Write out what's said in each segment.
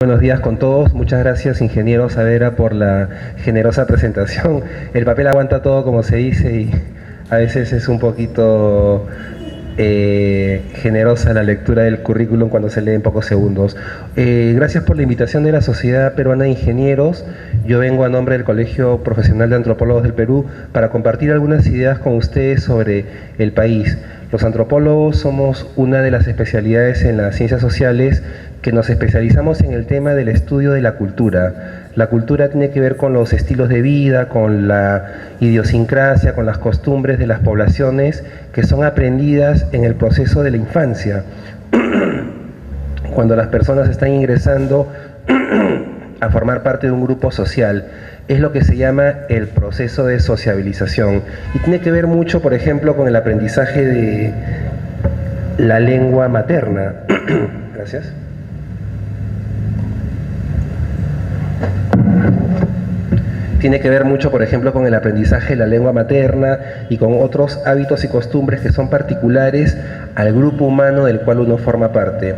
Buenos días con todos, muchas gracias ingeniero Saavedra por la generosa presentación. El papel aguanta todo, como se dice, y a veces es un poquito generosa la lectura del currículum cuando se lee en pocos segundos. Gracias por la invitación de la Sociedad Peruana de Ingenieros. Yo vengo a nombre del Colegio Profesional de Antropólogos del Perú para compartir algunas ideas con ustedes sobre el país. Los antropólogos somos una de las especialidades en las ciencias sociales que nos especializamos en el tema del estudio de la cultura. La cultura tiene que ver con los estilos de vida, con la idiosincrasia, con las costumbres de las poblaciones que son aprendidas en el proceso de la infancia, cuando las personas están ingresando a formar parte de un grupo social. Es lo que se llama el proceso de sociabilización. Y tiene que ver mucho, por ejemplo, con el aprendizaje de la lengua materna. Gracias. Tiene que ver mucho, por ejemplo, con el aprendizaje de la lengua materna y con otros hábitos y costumbres que son particulares al grupo humano del cual uno forma parte.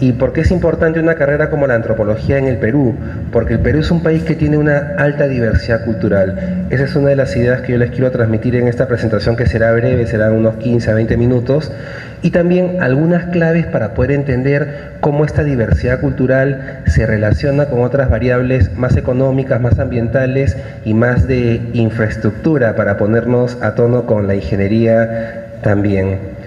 ¿Y por qué es importante una carrera como la antropología en el Perú? Porque el Perú es un país que tiene una alta diversidad cultural. Esa es una de las ideas que yo les quiero transmitir en esta presentación, que será breve, serán unos 15 a 20 minutos, y también algunas claves para poder entender cómo esta diversidad cultural se relaciona con otras variables más económicas, más ambientales y más de infraestructura para ponernos a tono con la ingeniería también.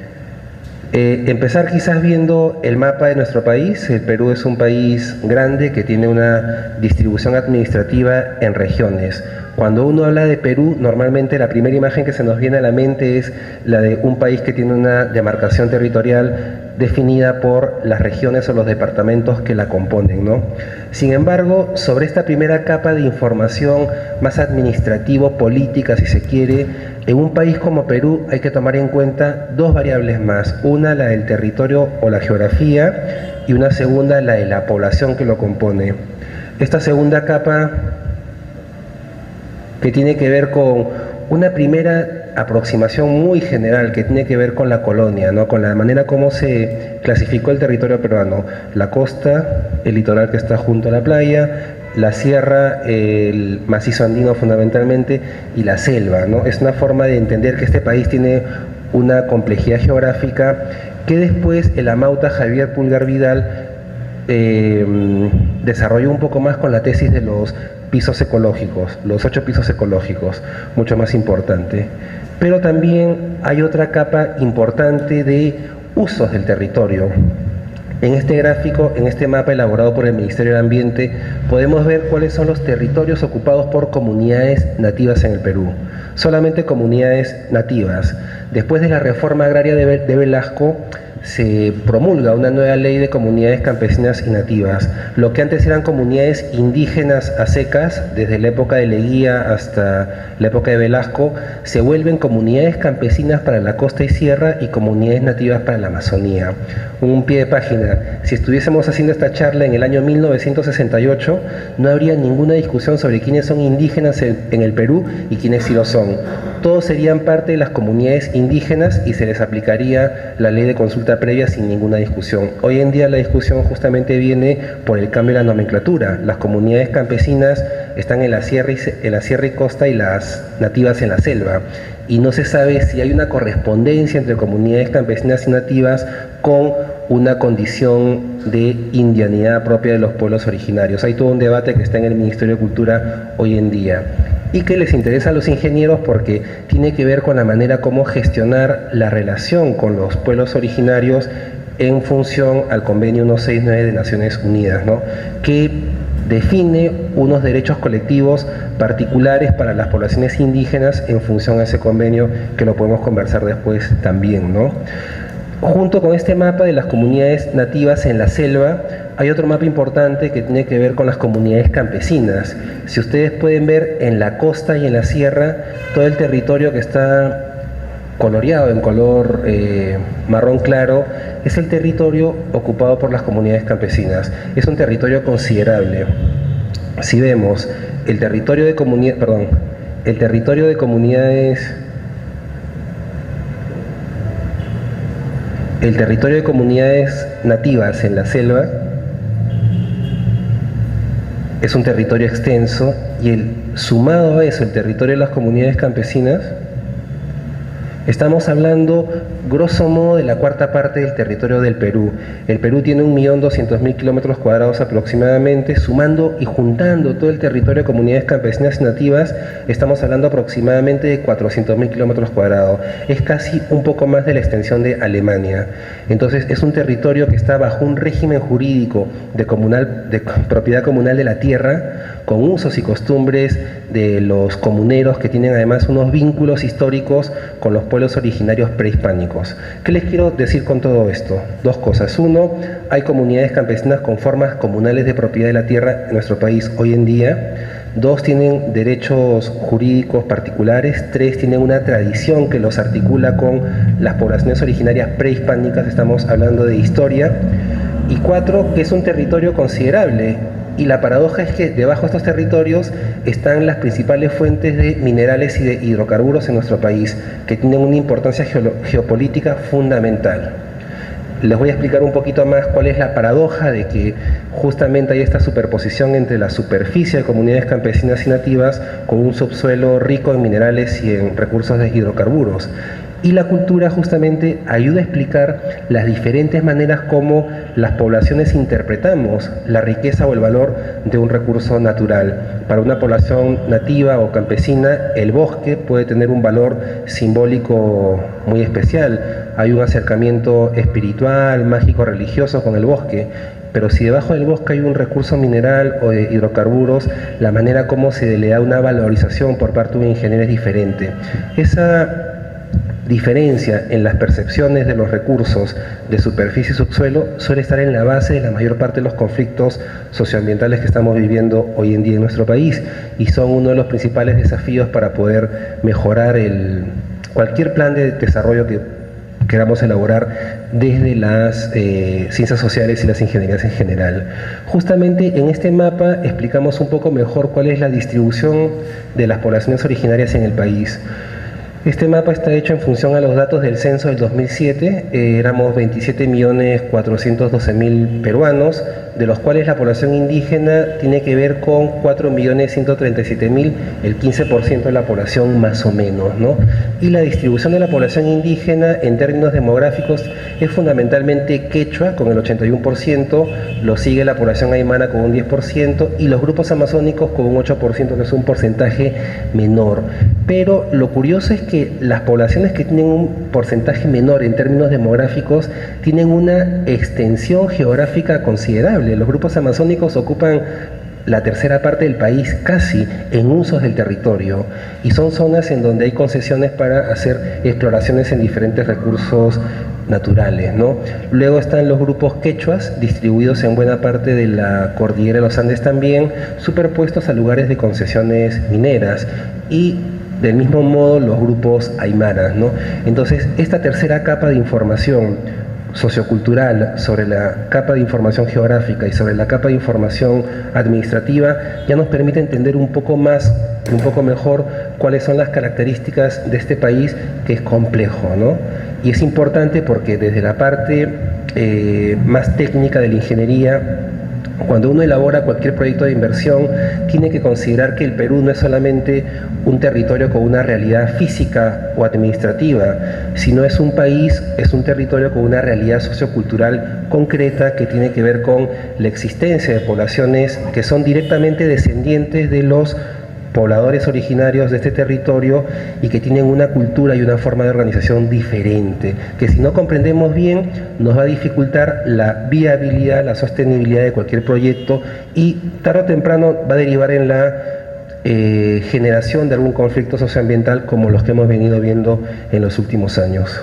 Empezar quizás viendo el mapa de nuestro país. El Perú es un país grande que tiene una distribución administrativa en regiones. Cuando uno habla de Perú, normalmente la primera imagen que se nos viene a la mente es la de un país que tiene una demarcación territorial definida por las regiones o los departamentos que la componen, ¿no? Sin embargo, sobre esta primera capa de información más administrativo-política, si se quiere, en un país como Perú hay que tomar en cuenta dos variables más. Una, la del territorio o la geografía, y una segunda, la de la población que lo compone. Esta segunda capa, que tiene que ver con una primera aproximación muy general que tiene que ver con la colonia, ¿no? Con la manera como se clasificó el territorio peruano: la costa, el litoral que está junto a la playa, la sierra, el macizo andino fundamentalmente, y la selva, ¿no? Es una forma de entender que este país tiene una complejidad geográfica que después el amauta Javier Pulgar Vidal desarrolló un poco más con la tesis de los pisos ecológicos, los 8 pisos ecológicos, mucho más importante. Pero también hay otra capa importante de usos del territorio. En este gráfico, en este mapa elaborado por el Ministerio del Ambiente, podemos ver cuáles son los territorios ocupados por comunidades nativas en el Perú. Solamente comunidades nativas. Después de la reforma agraria de Velasco, se promulga una nueva ley de comunidades campesinas y nativas. Lo que antes eran comunidades indígenas a secas, desde la época de Leguía hasta la época de Velasco, se vuelven comunidades campesinas para la costa y sierra y comunidades nativas para la Amazonía. Un pie de página: si estuviésemos haciendo esta charla en el año 1968, no habría ninguna discusión sobre quiénes son indígenas en el Perú y quiénes sí lo son. Todos serían parte de las comunidades indígenas y se les aplicaría la ley de consulta previa sin ninguna discusión. Hoy en día la discusión justamente viene por el cambio de la nomenclatura. Las comunidades campesinas están en la sierra y costa, y las nativas en la selva. Y no se sabe si hay una correspondencia entre comunidades campesinas y nativas con una condición de indianidad propia de los pueblos originarios. Hay todo un debate que está en el Ministerio de Cultura hoy en día y que les interesa a los ingenieros porque tiene que ver con la manera como gestionar la relación con los pueblos originarios en función al Convenio 169 de Naciones Unidas, ¿no? Que define unos derechos colectivos particulares para las poblaciones indígenas en función a ese convenio, que lo podemos conversar después también, ¿no? Junto con este mapa de las comunidades nativas en la selva, hay otro mapa importante que tiene que ver con las comunidades campesinas. Si ustedes pueden ver, en la costa y en la sierra, todo el territorio que está coloreado en color marrón claro es el territorio ocupado por las comunidades campesinas. Es un territorio considerable. Si vemos el territorio de comunidades nativas en la selva, es un territorio extenso y sumado a eso, el territorio de las comunidades campesinas, estamos hablando, grosso modo, de la cuarta parte del territorio del Perú. El Perú tiene 1.200.000 kilómetros cuadrados aproximadamente, sumando y juntando todo el territorio de comunidades campesinas y nativas, estamos hablando aproximadamente de 400.000 kilómetros cuadrados. Es casi un poco más de la extensión de Alemania. Entonces, es un territorio que está bajo un régimen jurídico de propiedad comunal de la tierra, con usos y costumbres de los comuneros, que tienen además unos vínculos históricos con los pueblos originarios prehispánicos. ¿Qué les quiero decir con todo esto? Dos cosas. Uno, hay comunidades campesinas con formas comunales de propiedad de la tierra en nuestro país hoy en día. Dos, tienen derechos jurídicos particulares. Tres, tienen una tradición que los articula con las poblaciones originarias prehispánicas, estamos hablando de historia. Y cuatro, que es un territorio considerable. Y la paradoja es que debajo de estos territorios están las principales fuentes de minerales y de hidrocarburos en nuestro país, que tienen una importancia geopolítica fundamental. Les voy a explicar un poquito más cuál es la paradoja de que justamente hay esta superposición entre la superficie de comunidades campesinas y nativas con un subsuelo rico en minerales y en recursos de hidrocarburos. Y la cultura justamente ayuda a explicar las diferentes maneras como las poblaciones interpretamos la riqueza o el valor de un recurso natural. Para una población nativa o campesina, el bosque puede tener un valor simbólico muy especial. Hay un acercamiento espiritual, mágico, religioso con el bosque. Pero si debajo del bosque hay un recurso mineral o de hidrocarburos, la manera como se le da una valorización por parte de un ingeniero es diferente. Esa diferencia en las percepciones de los recursos de superficie y subsuelo suele estar en la base de la mayor parte de los conflictos socioambientales que estamos viviendo hoy en día en nuestro país, y son uno de los principales desafíos para poder mejorar cualquier plan de desarrollo que queramos elaborar desde las ciencias sociales y las ingenierías en general. Justamente en este mapa explicamos un poco mejor cuál es la distribución de las poblaciones originarias en el país. Este mapa está hecho en función a los datos del censo del 2007. Éramos 27.412.000 peruanos, de los cuales la población indígena tiene que ver con 4.137.000, el 15% de la población más o menos, ¿no? Y la distribución de la población indígena en términos demográficos es fundamentalmente quechua, con el 81%, lo sigue la población aymara con un 10%, y los grupos amazónicos con un 8%, que es un porcentaje menor. Pero lo curioso es que las poblaciones que tienen un porcentaje menor en términos demográficos tienen una extensión geográfica considerable. Los grupos amazónicos ocupan la tercera parte del país casi en usos del territorio, y son zonas en donde hay concesiones para hacer exploraciones en diferentes recursos naturales, ¿no? Luego están los grupos quechuas, distribuidos en buena parte de la cordillera de los Andes también, superpuestos a lugares de concesiones mineras, y del mismo modo los grupos aymaras, ¿no? Entonces, esta tercera capa de información sociocultural sobre la capa de información geográfica y sobre la capa de información administrativa ya nos permite entender un poco más, un poco mejor, cuáles son las características de este país, que es complejo, ¿no? Y es importante porque desde la parte más técnica de la ingeniería, cuando uno elabora cualquier proyecto de inversión, tiene que considerar que el Perú no es solamente un territorio con una realidad física o administrativa, sino es un país, es un territorio con una realidad sociocultural concreta que tiene que ver con la existencia de poblaciones que son directamente descendientes de los pobladores originarios de este territorio y que tienen una cultura y una forma de organización diferente, que si no comprendemos bien nos va a dificultar la viabilidad, la sostenibilidad de cualquier proyecto, y tarde o temprano va a derivar en la generación de algún conflicto socioambiental como los que hemos venido viendo en los últimos años.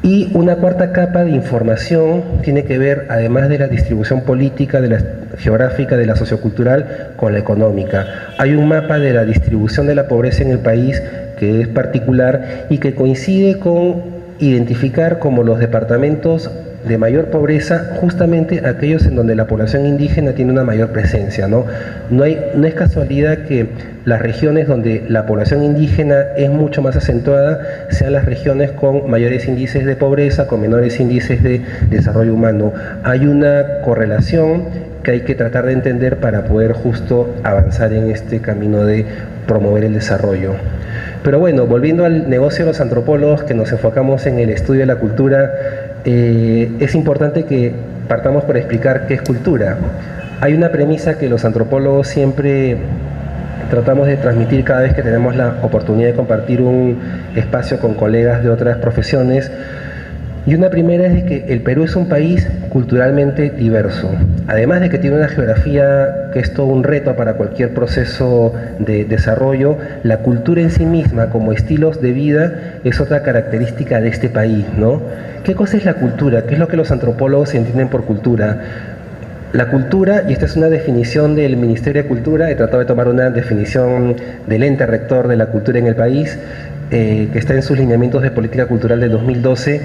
Y una cuarta capa de información tiene que ver, además de la distribución política, de la geográfica, de la sociocultural, con la económica. Hay un mapa de la distribución de la pobreza en el país que es particular y que coincide con identificar como los departamentos de mayor pobreza justamente aquellos en donde la población indígena tiene una mayor presencia, ¿no? No es casualidad que las regiones donde la población indígena es mucho más acentuada sean las regiones con mayores índices de pobreza, con menores índices de desarrollo humano. Hay una correlación que hay que tratar de entender para poder justo avanzar en este camino de promover el desarrollo. Pero bueno, volviendo al negocio de los antropólogos, que nos enfocamos en el estudio de la cultura, es importante que partamos por explicar qué es cultura. Hay una premisa que los antropólogos siempre tratamos de transmitir cada vez que tenemos la oportunidad de compartir un espacio con colegas de otras profesiones. Y una primera es de que el Perú es un país culturalmente diverso. Además de que tiene una geografía que es todo un reto para cualquier proceso de desarrollo, la cultura en sí misma, como estilos de vida, es otra característica de este país, ¿no? ¿Qué cosa es la cultura? ¿Qué es lo que los antropólogos entienden por cultura? La cultura, y esta es una definición del Ministerio de Cultura, he tratado de tomar una definición del ente rector de la cultura en el país, que está en sus lineamientos de política cultural de 2012,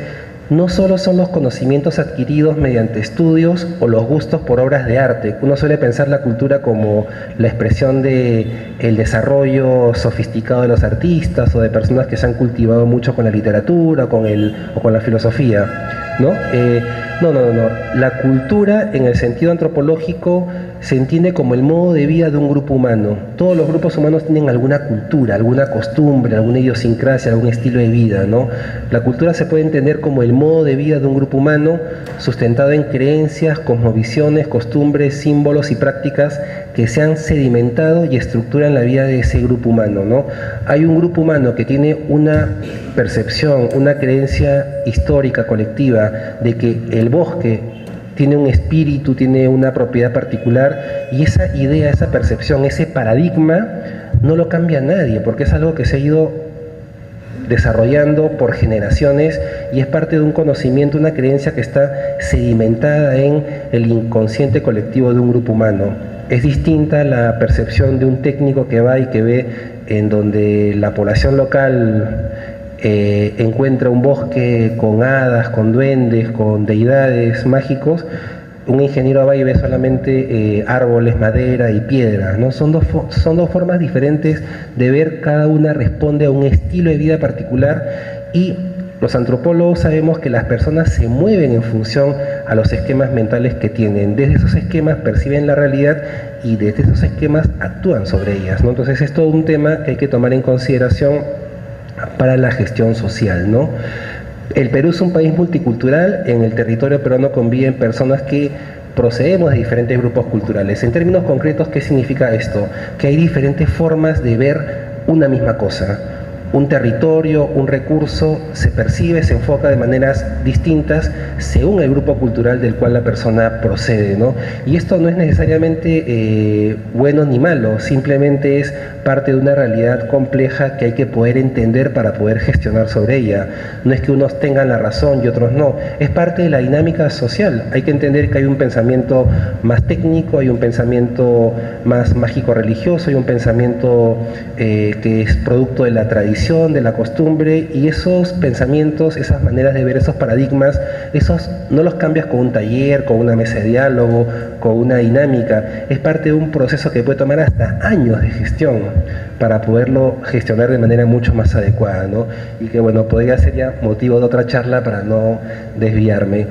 no solo son los conocimientos adquiridos mediante estudios o los gustos por obras de arte. Uno suele pensar la cultura como la expresión de el desarrollo sofisticado de los artistas o de personas que se han cultivado mucho con la literatura o con la filosofía, ¿no? No. La cultura, en el sentido antropológico, se entiende como el modo de vida de un grupo humano. Todos los grupos humanos tienen alguna cultura, alguna costumbre, alguna idiosincrasia, algún estilo de vida, ¿no? La cultura se puede entender como el modo de vida de un grupo humano sustentado en creencias, cosmovisiones, costumbres, símbolos y prácticas que se han sedimentado y estructuran la vida de ese grupo humano, ¿no? Hay un grupo humano que tiene una percepción, una creencia histórica, colectiva, de que el bosque tiene un espíritu, tiene una propiedad particular, y esa idea, esa percepción, ese paradigma, no lo cambia nadie, porque es algo que se ha ido desarrollando por generaciones y es parte de un conocimiento, una creencia que está sedimentada en el inconsciente colectivo de un grupo humano. Es distinta la percepción de un técnico que va y que ve en donde la población local encuentra un bosque con hadas, con duendes, con deidades mágicos. Un ingeniero va y ve solamente árboles, madera y piedra, ¿no? Son dos formas diferentes de ver, cada una responde a un estilo de vida particular, y los antropólogos sabemos que las personas se mueven en función a los esquemas mentales que tienen. Desde esos esquemas perciben la realidad y desde esos esquemas actúan sobre ellas, ¿no? Entonces es todo un tema que hay que tomar en consideración para la gestión social, ¿no? El Perú es un país multicultural. En el territorio peruano conviven personas que procedemos de diferentes grupos culturales. En términos concretos, ¿qué significa esto? Que hay diferentes formas de ver una misma cosa. Un territorio, un recurso, se percibe, se enfoca de maneras distintas según el grupo cultural del cual la persona procede, ¿no? Y esto no es necesariamente bueno ni malo, simplemente es parte de una realidad compleja que hay que poder entender para poder gestionar sobre ella. No es que unos tengan la razón y otros no, es parte de la dinámica social. Hay que entender que hay un pensamiento más técnico, hay un pensamiento más mágico-religioso, hay un pensamiento que es producto de la tradición, de la costumbre, y esos pensamientos, esas maneras de ver, esos paradigmas, esos no los cambias con un taller, con una mesa de diálogo, con una dinámica. Es parte de un proceso que puede tomar hasta años de gestión para poderlo gestionar de manera mucho más adecuada, ¿no? Y que bueno, podría ser ya motivo de otra charla para no desviarme.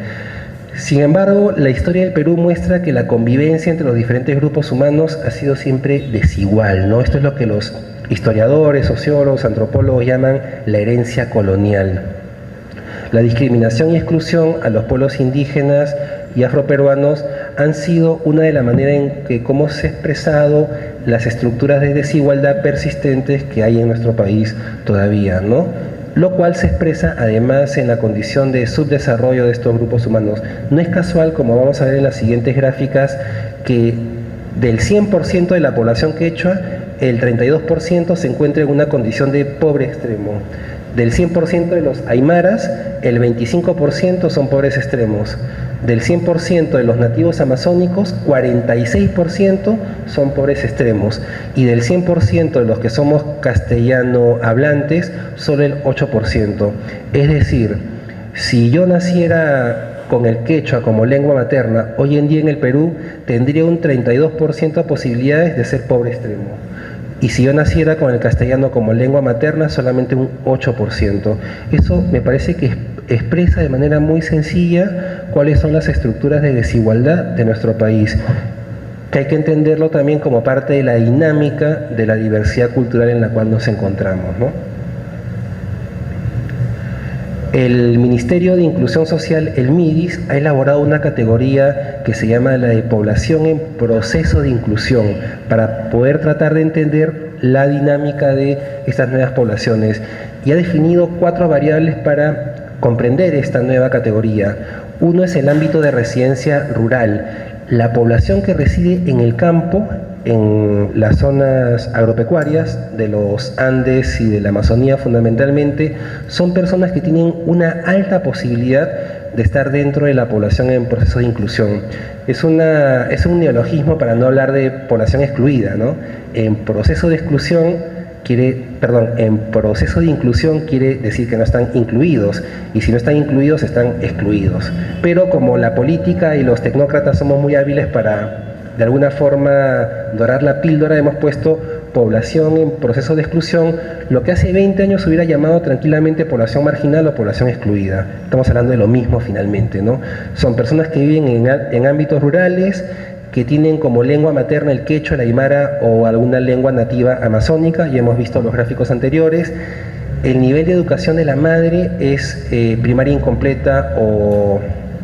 Sin embargo, la historia del Perú muestra que la convivencia entre los diferentes grupos humanos ha sido siempre desigual, ¿no? Esto es lo que los historiadores, sociólogos, antropólogos llaman la herencia colonial. La discriminación y exclusión a los pueblos indígenas y afroperuanos han sido una de las maneras en que cómo se han expresado las estructuras de desigualdad persistentes que hay en nuestro país todavía, ¿no? Lo cual se expresa además en la condición de subdesarrollo de estos grupos humanos. No es casual, como vamos a ver en las siguientes gráficas, que del 100% de la población quechua, el 32% se encuentra en una condición de pobre extremo. Del 100% de los aymaras, el 25% son pobres extremos. Del 100% de los nativos amazónicos, 46% son pobres extremos. Y del 100% de los que somos castellano hablantes, solo el 8%. Es decir, si yo naciera con el quechua como lengua materna, hoy en día en el Perú tendría un 32% de posibilidades de ser pobre extremo. Y si yo naciera con el castellano como lengua materna, solamente un 8%. Eso me parece que expresa de manera muy sencilla cuáles son las estructuras de desigualdad de nuestro país, que hay que entenderlo también como parte de la dinámica de la diversidad cultural en la cual nos encontramos, ¿no? El Ministerio de Inclusión Social, el MIDIS, ha elaborado una categoría que se llama la de población en proceso de inclusión, para poder tratar de entender la dinámica de estas nuevas poblaciones, y ha definido 4 variables para comprender esta nueva categoría. Uno es el ámbito de residencia rural. La población que reside en el campo, en las zonas agropecuarias de los Andes y de la Amazonía fundamentalmente, son personas que tienen una alta posibilidad de estar dentro de la población en proceso de inclusión. Es un neologismo para no hablar de población excluida, ¿no? En proceso de inclusión quiere decir que no están incluidos, y si no están incluidos, están excluidos. Pero como la política y los tecnócratas somos muy hábiles para, de alguna forma, dorar la píldora, hemos puesto población en proceso de exclusión, lo que hace 20 años se hubiera llamado tranquilamente población marginal o población excluida. Estamos hablando de lo mismo finalmente, ¿no? Son personas que viven en ámbitos rurales, que tienen como lengua materna el quechua, el aymara o alguna lengua nativa amazónica, ya hemos visto los gráficos anteriores. El nivel de educación de la madre es primaria incompleta o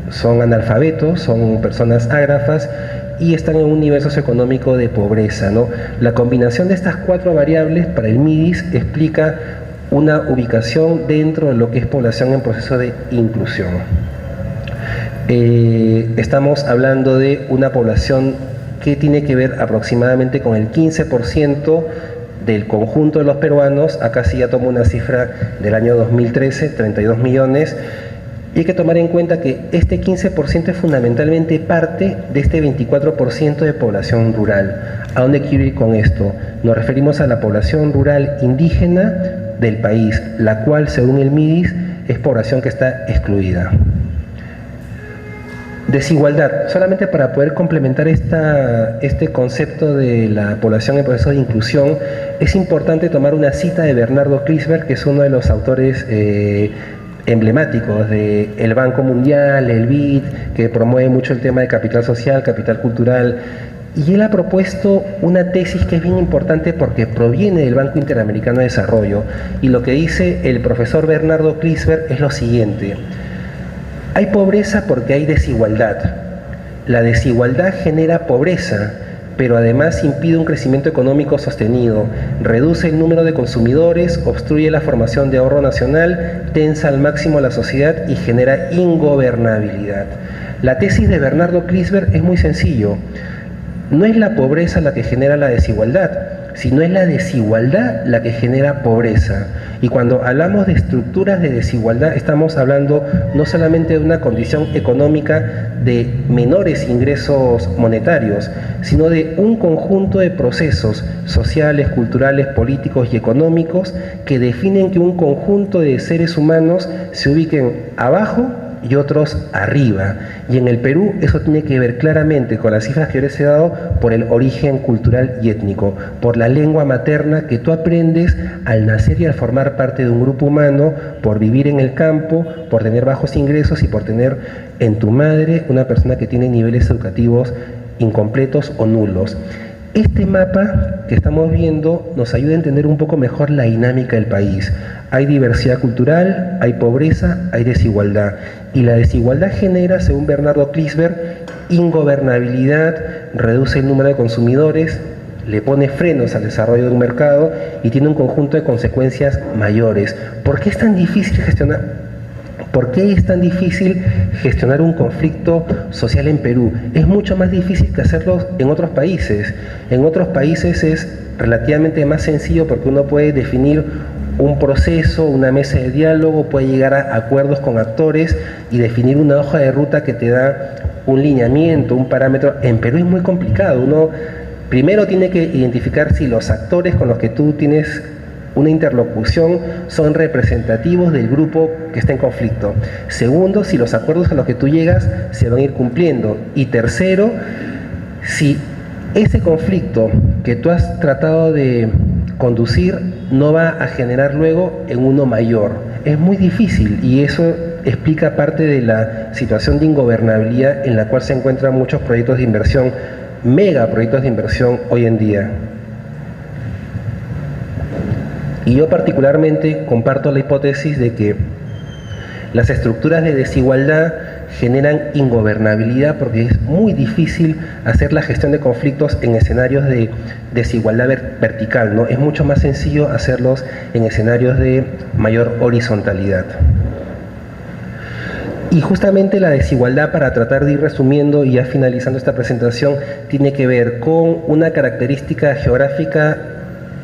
son analfabetos, son personas ágrafas y están en un nivel socioeconómico de pobreza, ¿no? La combinación de estas 4 variables para el MIDIS explica una ubicación dentro de lo que es población en proceso de inclusión. Estamos hablando de una población que tiene que ver aproximadamente con el 15% del conjunto de los peruanos. Acá sí ya tomo una cifra del año 2013, 32 millones, y hay que tomar en cuenta que este 15% es fundamentalmente parte de este 24% de población rural. ¿A dónde quiero ir con esto? Nos referimos a la población rural indígena del país, la cual, según el MIDIS, es población que está excluida. Desigualdad. Solamente para poder complementar este concepto de la población en proceso de inclusión, es importante tomar una cita de Bernardo Klinsberg, que es uno de los autores emblemáticos del Banco Mundial, el BID, que promueve mucho el tema de capital social, capital cultural, y él ha propuesto una tesis que es bien importante porque proviene del Banco Interamericano de Desarrollo, y lo que dice el profesor Bernardo Klinsberg es lo siguiente: hay pobreza porque hay desigualdad. La desigualdad genera pobreza, pero además impide un crecimiento económico sostenido, reduce el número de consumidores, obstruye la formación de ahorro nacional, tensa al máximo la sociedad y genera ingobernabilidad. La tesis de Bernardo Klinsberg es muy sencillo. No es la pobreza la que genera la desigualdad, sino es la desigualdad la que genera pobreza. Y cuando hablamos de estructuras de desigualdad, estamos hablando no solamente de una condición económica de menores ingresos monetarios, sino de un conjunto de procesos sociales, culturales, políticos y económicos que definen que un conjunto de seres humanos se ubiquen abajo y otros arriba. Y en el Perú eso tiene que ver claramente con las cifras que les he dado por el origen cultural y étnico, por la lengua materna que tú aprendes al nacer y al formar parte de un grupo humano, por vivir en el campo, por tener bajos ingresos y por tener en tu madre una persona que tiene niveles educativos incompletos o nulos. Este mapa que estamos viendo nos ayuda a entender un poco mejor la dinámica del país. Hay diversidad cultural, hay pobreza, hay desigualdad. Y la desigualdad genera, según Bernardo Klinsberg, ingobernabilidad, reduce el número de consumidores, le pone frenos al desarrollo de un mercado y tiene un conjunto de consecuencias mayores. ¿Por qué es tan difícil gestionar? ¿Por qué es tan difícil gestionar un conflicto social en Perú? Es mucho más difícil que hacerlo en otros países. En otros países es relativamente más sencillo porque uno puede definir un proceso, una mesa de diálogo, puede llegar a acuerdos con actores y definir una hoja de ruta que te da un lineamiento, un parámetro. En Perú es muy complicado. Uno primero tiene que identificar si los actores con los que tú tienes una interlocución son representativos del grupo que está en conflicto. Segundo, si los acuerdos a los que tú llegas se van a ir cumpliendo. Y tercero, si ese conflicto que tú has tratado de conducir no va a generar luego en uno mayor. Es muy difícil y eso explica parte de la situación de ingobernabilidad en la cual se encuentran muchos proyectos de inversión, megaproyectos de inversión hoy en día. Y yo particularmente comparto la hipótesis de que las estructuras de desigualdad generan ingobernabilidad porque es muy difícil hacer la gestión de conflictos en escenarios de desigualdad vertical, ¿no? Es mucho más sencillo hacerlos en escenarios de mayor horizontalidad. Y justamente la desigualdad, para tratar de ir resumiendo y ya finalizando esta presentación, tiene que ver con una característica geográfica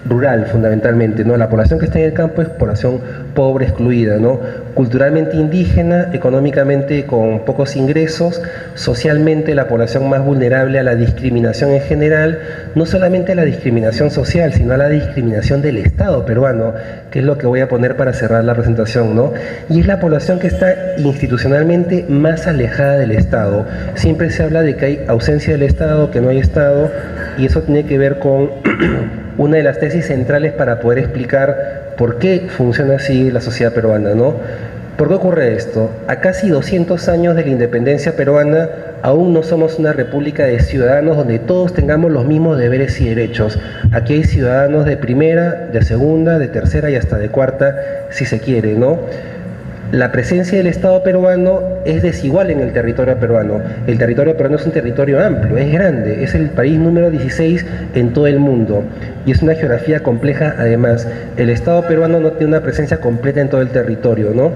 rural fundamentalmente, ¿no? La población que está en el campo es población pobre, excluida, ¿no? Culturalmente indígena, económicamente con pocos ingresos, socialmente la población más vulnerable a la discriminación en general, no solamente a la discriminación social, sino a la discriminación del Estado peruano, que es lo que voy a poner para cerrar la presentación, ¿no? Y es la población que está institucionalmente más alejada del Estado. Siempre se habla de que hay ausencia del Estado, que no hay Estado, y eso tiene que ver con una de las tesis centrales para poder explicar por qué funciona así la sociedad peruana, ¿no? ¿Por qué ocurre esto? A casi 200 años de la independencia peruana, aún no somos una república de ciudadanos donde todos tengamos los mismos deberes y derechos. Aquí hay ciudadanos de primera, de segunda, de tercera y hasta de cuarta, si se quiere, ¿no? La presencia del Estado peruano es desigual en el territorio peruano. El territorio peruano es un territorio amplio, es grande, es el país número 16 en todo el mundo y es una geografía compleja. Además, el Estado peruano no tiene una presencia completa en todo el territorio, ¿no?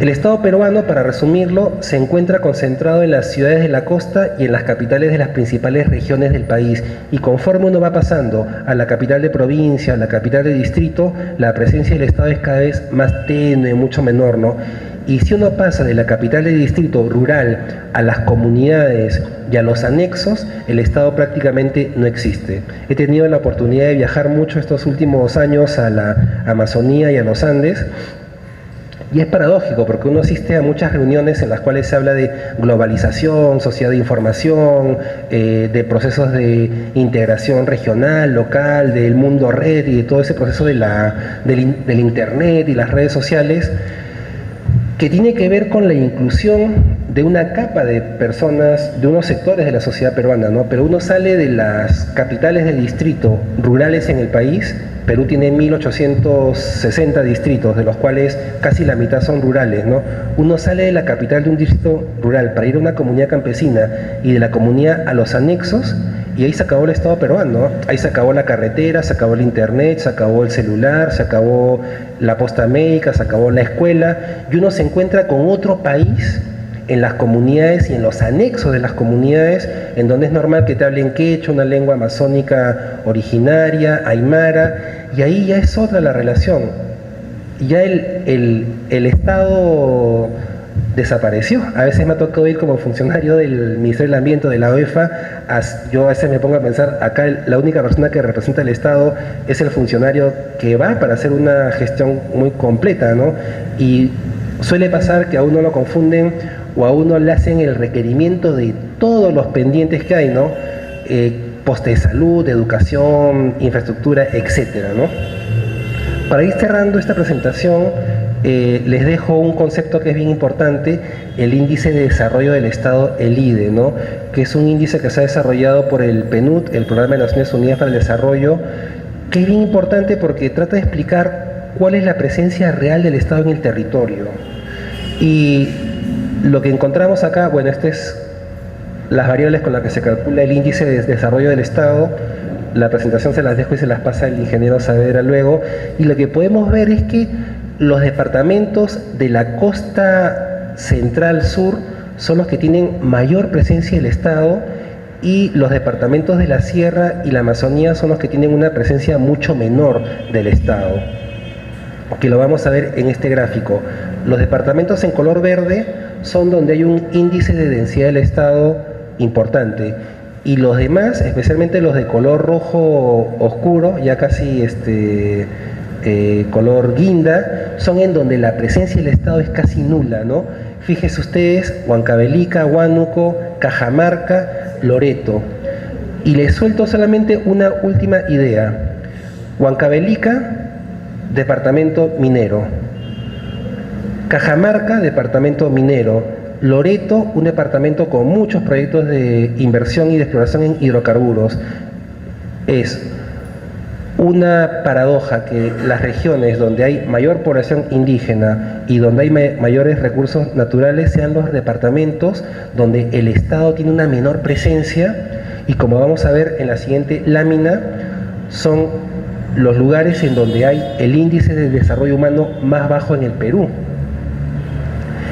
El Estado peruano, para resumirlo, se encuentra concentrado en las ciudades de la costa y en las capitales de las principales regiones del país. Y conforme uno va pasando a la capital de provincia, a la capital de distrito, la presencia del Estado es cada vez más tenue, mucho menor, ¿no? Y si uno pasa de la capital de distrito rural a las comunidades y a los anexos, el Estado prácticamente no existe. He tenido la oportunidad de viajar mucho estos últimos años a la Amazonía y a los Andes. Y es paradójico porque uno asiste a muchas reuniones en las cuales se habla de globalización, sociedad de información, de procesos de integración regional, local, del mundo red y de todo ese proceso del internet y las redes sociales, que tiene que ver con la inclusión de una capa de personas, de unos sectores de la sociedad peruana, ¿no? Pero uno sale de las capitales del distrito rurales en el país. Perú tiene 1860 distritos, de los cuales casi la mitad son rurales, ¿no? Uno sale de la capital de un distrito rural para ir a una comunidad campesina y de la comunidad a los anexos, y ahí se acabó el Estado peruano, ¿no? Ahí se acabó la carretera, se acabó el internet, se acabó el celular, se acabó la posta médica, se acabó la escuela, y uno se encuentra con otro país en las comunidades y en los anexos de las comunidades, en donde es normal que te hablen quechua, una lengua amazónica originaria, aymara, y ahí ya es otra la relación. Ya el Estado desapareció. A veces me ha tocado ir como funcionario del Ministerio del Ambiente, de la OEFA, yo a veces me pongo a pensar, acá la única persona que representa el Estado es el funcionario que va para hacer una gestión muy completa, ¿no? Y suele pasar que a uno lo confunden o a uno le hacen el requerimiento de todos los pendientes que hay, ¿no? Poste de salud, educación, infraestructura, etcétera, ¿no? Para ir cerrando esta presentación, les dejo un concepto que es bien importante, el Índice de Desarrollo del Estado, el IDE, ¿no? Que es un índice que se ha desarrollado por el PNUD, el Programa de Naciones Unidas para el Desarrollo, que es bien importante porque trata de explicar cuál es la presencia real del Estado en el territorio. Y lo que encontramos acá, bueno, estas es las variables con las que se calcula el índice de desarrollo del Estado. La presentación se las dejo y se las pasa el ingeniero Saavedra luego. Y lo que podemos ver es que los departamentos de la costa central sur son los que tienen mayor presencia del Estado, y los departamentos de la sierra y la Amazonía son los que tienen una presencia mucho menor del Estado, que lo vamos a ver en este gráfico. Los departamentos en color verde son donde hay un índice de densidad del Estado importante, y los demás, especialmente los de color rojo oscuro, ya casi color guinda, son en donde la presencia del Estado es casi nula, ¿no? Fíjense ustedes, Huancavelica, Huánuco, Cajamarca, Loreto. Y les suelto solamente una última idea. Huancavelica, departamento minero. Cajamarca, departamento minero. Loreto, un departamento con muchos proyectos de inversión y de exploración en hidrocarburos. Es una paradoja que las regiones donde hay mayor población indígena y donde hay mayores recursos naturales sean los departamentos donde el Estado tiene una menor presencia, y como vamos a ver en la siguiente lámina, son los lugares en donde hay el índice de desarrollo humano más bajo en el Perú.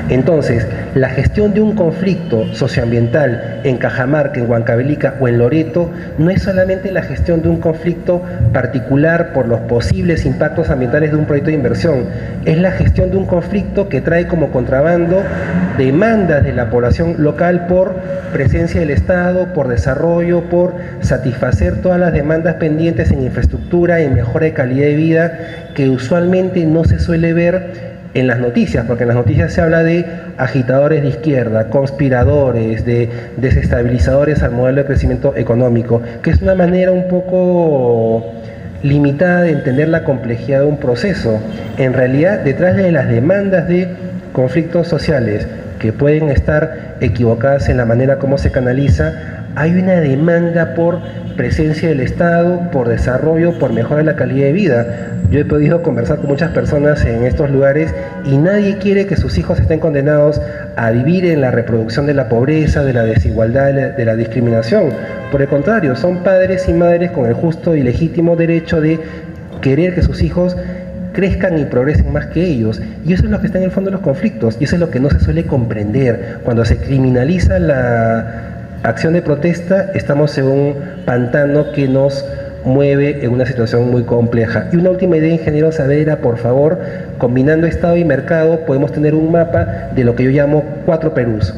Entonces, la gestión de un conflicto socioambiental en Cajamarca, en Huancavelica o en Loreto no es solamente la gestión de un conflicto particular por los posibles impactos ambientales de un proyecto de inversión, es la gestión de un conflicto que trae como contrabando demandas de la población local por presencia del Estado, por desarrollo, por satisfacer todas las demandas pendientes en infraestructura, en mejora de calidad de vida, que usualmente no se suele ver en las noticias, porque en las noticias se habla de agitadores de izquierda, conspiradores, de desestabilizadores al modelo de crecimiento económico, que es una manera un poco limitada de entender la complejidad de un proceso. En realidad, detrás de las demandas de conflictos sociales, que pueden estar equivocadas en la manera como se canaliza, hay una demanda por presencia del Estado, por desarrollo, por mejora de la calidad de vida. Yo he podido conversar con muchas personas en estos lugares y nadie quiere que sus hijos estén condenados a vivir en la reproducción de la pobreza, de la desigualdad, de la discriminación. Por el contrario, son padres y madres con el justo y legítimo derecho de querer que sus hijos crezcan y progresen más que ellos. Y eso es lo que está en el fondo de los conflictos, y eso es lo que no se suele comprender. Cuando se criminaliza la acción de protesta, estamos en un pantano que nos mueve en una situación muy compleja. Y una última idea, ingeniero Saavedra, por favor, combinando Estado y mercado, podemos tener un mapa de lo que yo llamo 4 Perús.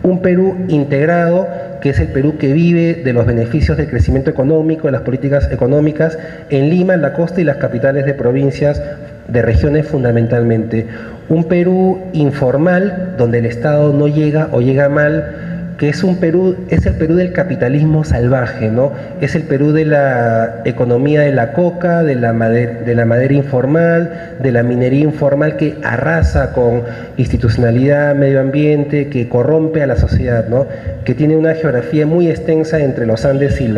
Un Perú integrado, que es el Perú que vive de los beneficios del crecimiento económico, de las políticas económicas, en Lima, en la costa y las capitales de provincias, de regiones fundamentalmente. Un Perú informal, donde el Estado no llega o llega mal, que es un Perú, es el Perú del capitalismo salvaje, ¿no? Es el Perú de la economía de la coca, de la madera informal, de la minería informal, que arrasa con institucionalidad, medio ambiente, que corrompe a la sociedad, ¿no? Que tiene una geografía muy extensa entre los Andes y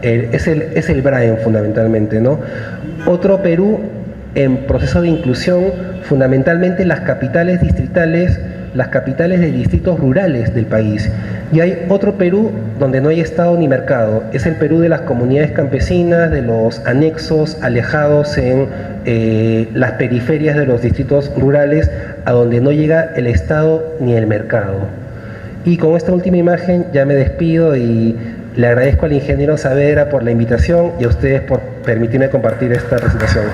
es el Brain fundamentalmente, ¿no? Otro Perú en proceso de inclusión, fundamentalmente las capitales distritales, las capitales de distritos rurales del país. Y hay otro Perú donde no hay Estado ni mercado, es el Perú de las comunidades campesinas, de los anexos alejados en las periferias de los distritos rurales, a donde no llega el Estado ni el mercado. Y con esta última imagen ya me despido y le agradezco al ingeniero Saavedra por la invitación y a ustedes por permitirme compartir esta presentación.